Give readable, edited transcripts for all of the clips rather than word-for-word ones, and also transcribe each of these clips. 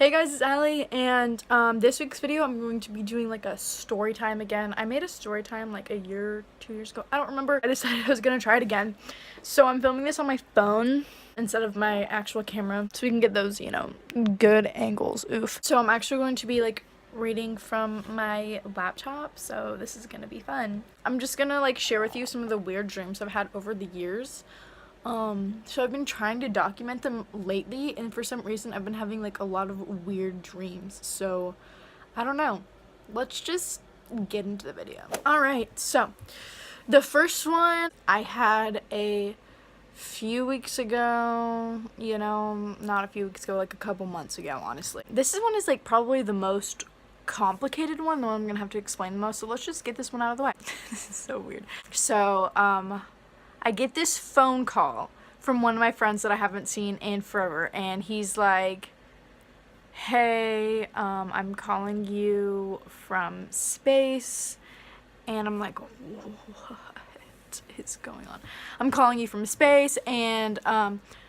Hey guys, it's Allie, and this week's video I'm going to be doing like a story time again. I made a story time like a year, 2 years ago. I don't remember. I decided I was gonna try it again. So I'm filming this on my phone instead of my actual camera so we can get those, good angles. Oof. So I'm actually going to be like reading from my laptop, so this is gonna be fun. I'm just gonna like share with you some of the weird dreams I've had over the years. So I've been trying to document them lately, and for some reason I've been having like a lot of weird dreams. So I don't know. Let's just get into the video. Alright, so the first one I had a few weeks ago, not a few weeks ago, like a couple months ago, honestly. This one is like probably the most complicated one, the one I'm gonna have to explain the most, so let's just get this one out of the way. This is so weird. So, I get this phone call from one of my friends that I haven't seen in forever, and he's like, hey, I'm calling you from space, and I'm like, what is going on? I'm calling you from space, and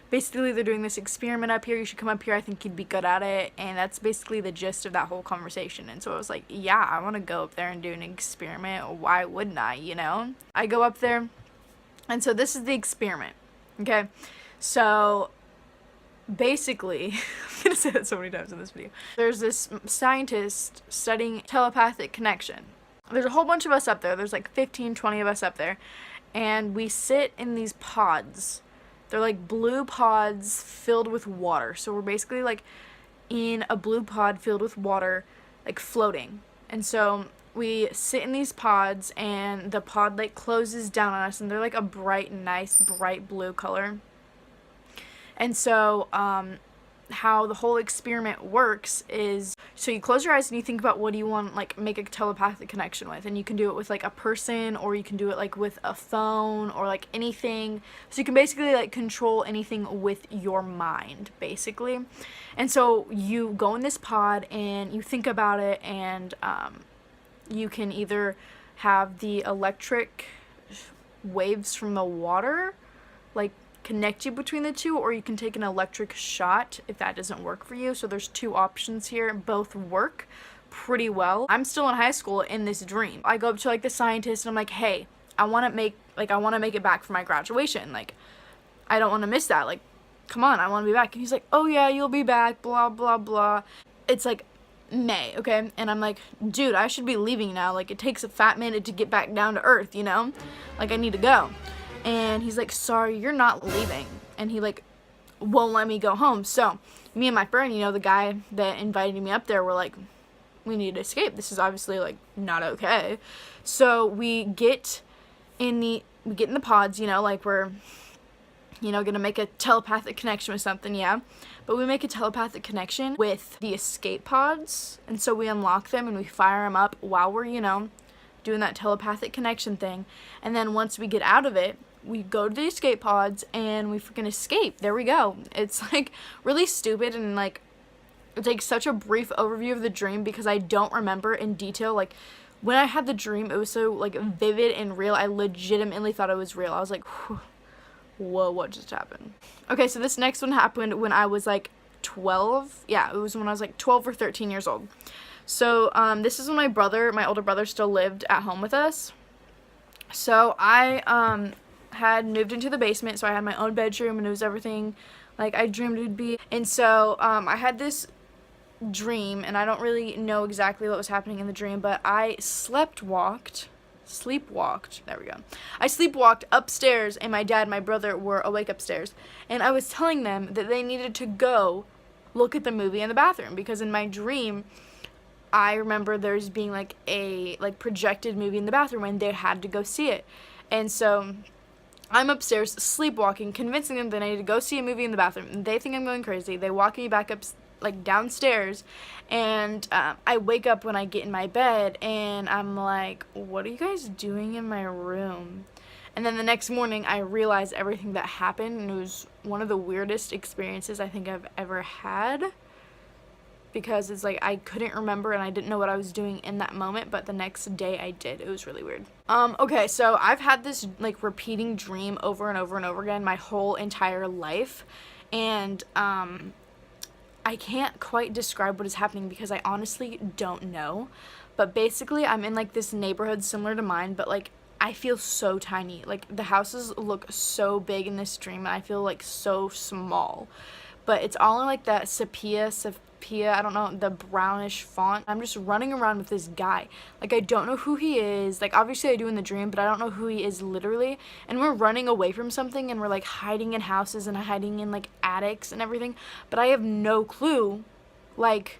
basically they're doing this experiment up here. You should come up here. I think you'd be good at it. And that's basically the gist of that whole conversation. And so I was like, yeah, I want to go up there and do an experiment. Why wouldn't I, I go up there. And so this is the experiment, okay? So basically, I'm going to say that so many times in this video. There's this scientist studying telepathic connection. There's a whole bunch of us up there. There's like 15, 20 of us up there. And we sit in these pods. They're like blue pods filled with water. So we're basically like in a blue pod filled with water, like floating. And so we sit in these pods, and the pod like closes down on us, and they're like a nice bright blue color. And so how the whole experiment works is, so you close your eyes and you think about what do you want, like, make a telepathic connection with, and you can do it with like a person, or you can do it like with a phone, or like anything. So you can basically like control anything with your mind, basically. And so you go in this pod and you think about it, and you can either have the electric waves from the water like connect you between the two, or you can take an electric shot if that doesn't work for you. So there's two options here. Both work pretty well. I'm still in high school in this dream. I go up to like the scientist and I'm like, hey, I want to make it back for my graduation. Like, I don't want to miss that. Like, come on, I want to be back. And he's like, oh yeah, you'll be back, blah, blah, blah. It's like May, okay? And I'm like, dude, I should be leaving now. Like, it takes a fat minute to get back down to earth, Like, I need to go. And he's like, sorry, you're not leaving. And he like won't let me go home. So me and my friend, the guy that invited me up there, were like, we need to escape. This is obviously like not okay. So we get in the pods, like we're gonna make a telepathic connection with something, yeah. But we make a telepathic connection with the escape pods, and so we unlock them and we fire them up while we're, doing that telepathic connection thing. And then once we get out of it, we go to the escape pods and we freaking escape. There we go. It's like really stupid, and like it's like such a brief overview of the dream because I don't remember in detail. Like, when I had the dream, it was so like vivid and real. I legitimately thought it was real. I was like, whoa, what just happened? Okay, so this next one happened when I was like 12. Yeah, it was when I was like 12 or 13 years old. So this is when my older brother still lived at home with us. So I had moved into the basement, so I had my own bedroom, and it was everything like I dreamed it would be. And so I had this dream, and I don't really know exactly what was happening in the dream, but I sleepwalked. There we go. I sleepwalked upstairs, and my dad and my brother were awake upstairs, and I was telling them that they needed to go look at the movie in the bathroom, because in my dream I remember there's being like a projected movie in the bathroom, and they had to go see it. And so I'm upstairs sleepwalking, convincing them that I need to go see a movie in the bathroom, and they think I'm going crazy. They walk me back up downstairs, and I wake up when I get in my bed, and I'm like, what are you guys doing in my room? And then the next morning I realized everything that happened, and it was one of the weirdest experiences I think I've ever had, because it's like I couldn't remember and I didn't know what I was doing in that moment, but the next day I did. It was really weird. Okay, so I've had this like repeating dream over and over and over again my whole entire life, and I can't quite describe what is happening because I honestly don't know. But basically, I'm in like this neighborhood similar to mine, but like I feel so tiny. Like the houses look so big in this dream, and I feel like so small. But it's all in like that sepia, I don't know, the brownish font. I'm just running around with this guy. Like I don't know who he is. Like obviously I do in the dream, but I don't know who he is literally. And we're running away from something, and we're like hiding in houses and hiding in like attics and everything. But I have no clue like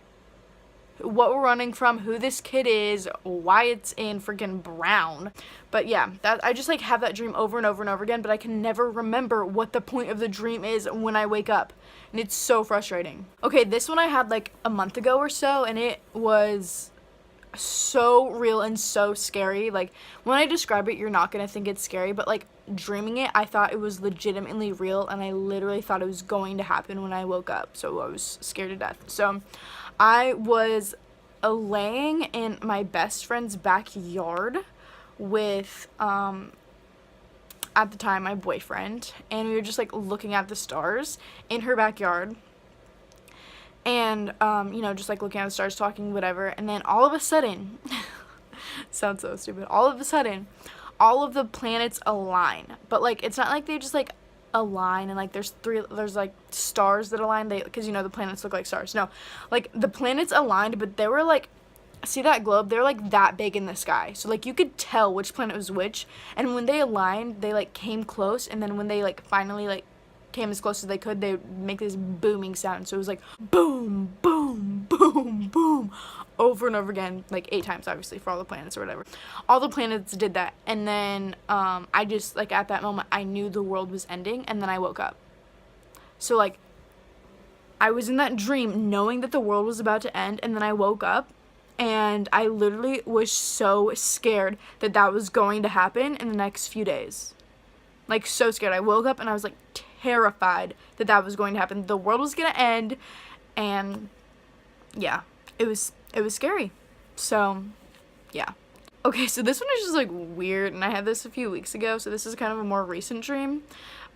what we're running from, who this kid is, why it's in freaking brown. But yeah, that I just like have that dream over and over and over again, but I can never remember what the point of the dream is when I wake up. And it's so frustrating. Okay, this one I had like a month ago or so, and it was so real and so scary. Like when I describe it, you're not gonna think it's scary, but like dreaming it, I thought it was legitimately real, and I literally thought it was going to happen when I woke up. So I was scared to death. So I was laying in my best friend's backyard with at the time my boyfriend, and we were just like looking at the stars in her backyard, and just like looking at the stars, talking, whatever. And then all of a sudden sounds so stupid, all of a sudden all of the planets align, but like it's not like they just like align and like there's like stars that align, because the planets look like stars. No, like the planets aligned, but they were like, see that globe, they're like that big in the sky, so like you could tell which planet was which. And when they aligned, they like came close, and then when they like finally like came as close as they could, they would make this booming sound. So it was like boom, boom, boom, boom, over and over again, like 8 times, obviously, for all the planets or whatever. All the planets did that. And then I just like at that moment I knew the world was ending, and then I woke up. So like I was in that dream knowing that the world was about to end, and then I woke up, and I literally was so scared that that was going to happen in the next few days. Like so scared. I woke up and I was like terrified that that was going to happen. The world was going to end, and yeah, it was scary. So yeah. Okay, so this one is just like weird, and I had this a few weeks ago, so this is kind of a more recent dream.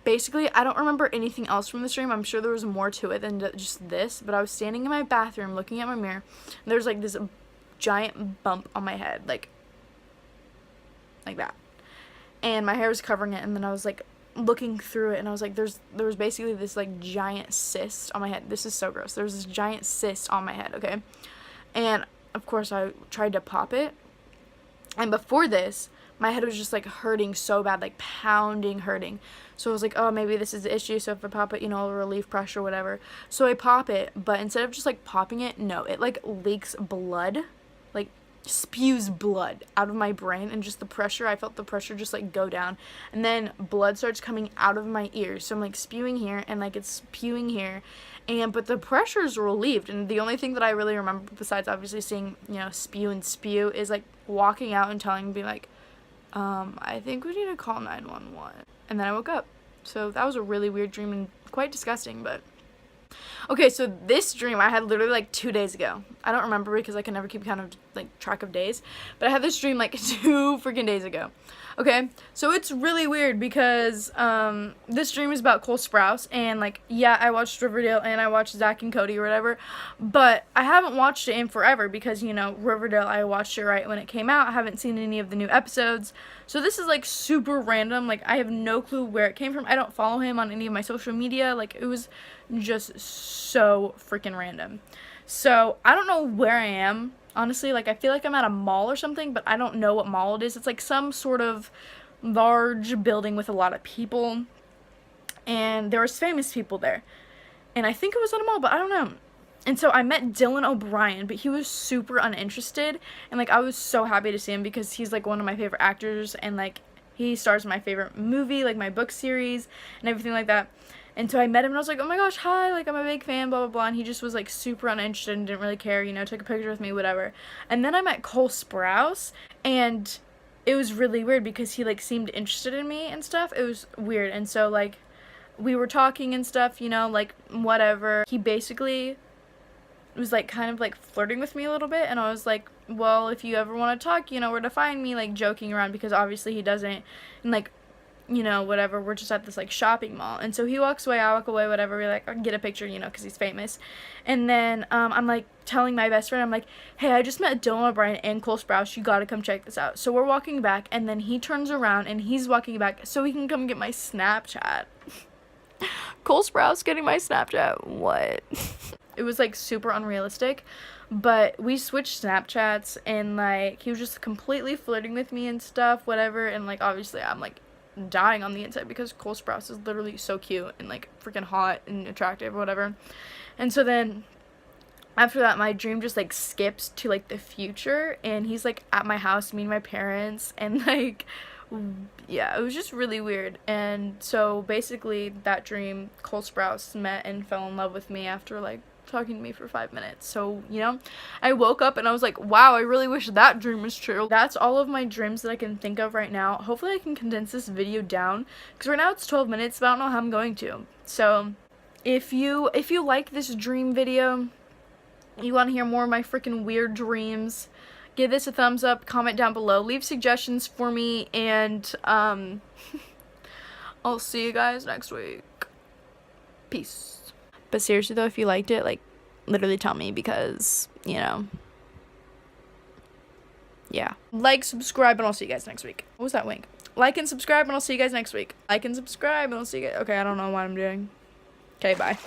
Basically, I don't remember anything else from this dream. I'm sure there was more to it than just this, but I was standing in my bathroom looking at my mirror, and there was like this giant bump on my head, like that. And my hair was covering it, and then I was like looking through it, and I was like, there was basically this like giant cyst on my head. This is so gross. There was this giant cyst on my head, okay? And of course I tried to pop it. And before this, my head was just like hurting so bad, like pounding, hurting. So I was like, oh, maybe this is the issue. So if I pop it, it'll relieve pressure, whatever. So I pop it, but instead of just like popping it, no, it like leaks blood, like spews blood out of my brain. And just the pressure, I felt the pressure just like go down, and then blood starts coming out of my ears. So I'm like spewing here, and like it's spewing here, but the pressure is relieved. And the only thing that I really remember, besides obviously seeing spew and spew, is like walking out and telling me like, I think we need to call 911. And then I woke up. So that was a really weird dream and quite disgusting, but okay, so this dream I had literally like 2 days ago. I don't remember because I can never keep kind of like track of days, but I had this dream like 2 freaking days ago. Okay, so it's really weird because this dream is about Cole Sprouse, and like, yeah, I watched Riverdale and I watched Zach and Cody or whatever, but I haven't watched it in forever because Riverdale, I watched it right when it came out. I haven't seen any of the new episodes, so this is like super random. Like I have no clue where it came from. I don't follow him on any of my social media. Like it was just so freaking random. So I don't know where I am. Honestly, like I feel like I'm at a mall or something, but I don't know what mall it is. It's like some sort of large building with a lot of people, and there was famous people there, and I think it was at a mall, but I don't know. And so I met Dylan O'Brien, but he was super uninterested, and like I was so happy to see him because he's like one of my favorite actors, and like he stars in my favorite movie, like my book series and everything like that. And so I met him, and I was like, oh my gosh, hi, like, I'm a big fan, blah, blah, blah. And he just was, like, super uninterested and didn't really care, took a picture with me, whatever. And then I met Cole Sprouse, and it was really weird because he, like, seemed interested in me and stuff. It was weird. And so, like, we were talking and stuff, like, whatever. He basically was, like, kind of, like, flirting with me a little bit. And I was like, well, if you ever want to talk, where to find me, like, joking around because obviously he doesn't. And, like, you know, whatever, we're just at this, like, shopping mall. And so he walks away, I walk away, whatever. We're like, I can get a picture, you know, because he's famous. And then I'm, like, telling my best friend, I'm like, hey, I just met Dylan O'Brien and Cole Sprouse. You got to come check this out. So we're walking back, and then he turns around, and he's walking back so he can come get my Snapchat. Cole Sprouse getting my Snapchat? What? It was, like, super unrealistic. But we switched Snapchats, and, like, he was just completely flirting with me and stuff, whatever. And, like, obviously I'm, like, dying on the inside because Cole Sprouse is literally so cute and, like, freaking hot and attractive or whatever. And so then after that, my dream just, like, skips to, like, the future, and he's, like, at my house, me and my parents, and, like, yeah, it was just really weird. And so basically that dream, Cole Sprouse met and fell in love with me after, like, talking to me for 5 minutes. So, you know, I woke up and I was like, wow, I really wish that dream was true. That's all of my dreams that I can think of right now. Hopefully I can condense this video down, because right now it's 12 minutes, but I don't know how I'm going to. So if you like this dream video, you want to hear more of my freaking weird dreams, give this a thumbs up, comment down below, leave suggestions for me, and I'll see you guys next week. Peace. But seriously though, if you liked it, like, literally tell me, because, you know, yeah. Like, subscribe, and I'll see you guys next week. What was that wink? Like and subscribe, and I'll see you guys next week. Like and subscribe, and I'll see you guys. Okay, I don't know what I'm doing. Okay, bye.